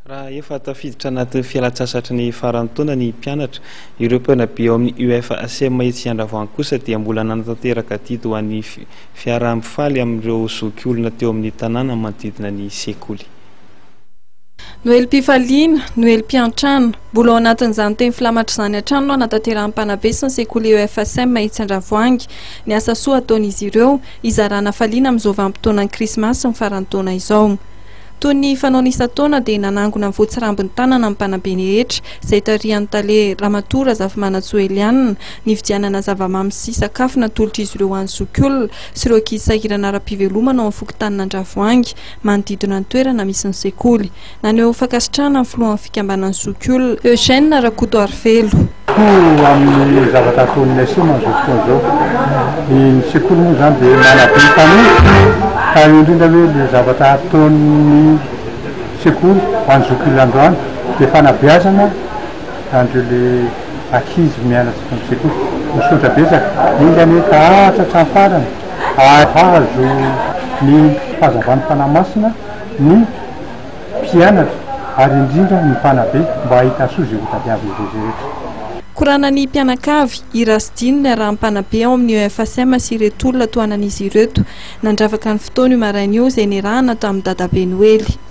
Raha efa tafiditra anaty fialan-tsasatra ny faran'ny taona ny mpianatra, ireo mpanabe ao amin'ny UFACM etsy Andravoahangy kosa dia mbola nanatanteraka didy ho an'ny fiaraha-mifaly amin'ireo zokiolona teo amin'ny tanàna manodidina ny sekoly. Noelim-pifaliana, noelim-piantrano, mbola ao anatin'izany teny filamatra izany an-trano no nataterahany mpanabe sy ny sekoly UFACM etsy Andravoahangy. Ny asa soa ataon'izy ireo izarana faliana amin'izao vanim-potoanan'ny krismasy sy ny faran'ny taona izao. Toy ny fanaony isan-taona dia nanangona voatsirambin'ny tanana amin'ny mpanabe rehetra izay tarihan'ny tale Ramatora Zafimanatsoelianina ny vidianana zavamamy sy sakafo natolotra izy ireo an'ny zokiolona sy ireo ankizy sahirana ara-pivelomana ao amin'ny fokontany Andravoahangy manodidina ny toerana misy ny sekoly. Naneho fankasitrahana amin'ny filohan'ny fikambanan'ny zokiolona Eugène Rakoto Arvelo. Amin'ny zavatra ataon'ny soma zao fotoana izao ny sekoly moa izany dia manabe ny tanora ka indrindra hoe le zavatra ataon'ny sekoly ho an'ny zokiolona androany dia fanabeazana andreo le ankizy mianatra amin'ny sekoly misaotra betsaka indra ny ka ahatra hatramin'ny farany ahazo ny fahazavan'ny fanahy-masina ny mpianatra ary indrindra ny mpanabe mba hahita soa izay ho tadiavina izy rehetra. Koranan'ny mpianakavy Irasdine ny arahan'ny-mpanabe ao amin'ny UFACM sy ireto olona toanan'izy ireto nandravaka ny fotoana io maraina io izay nirahana tamin'ny dadabe Noely.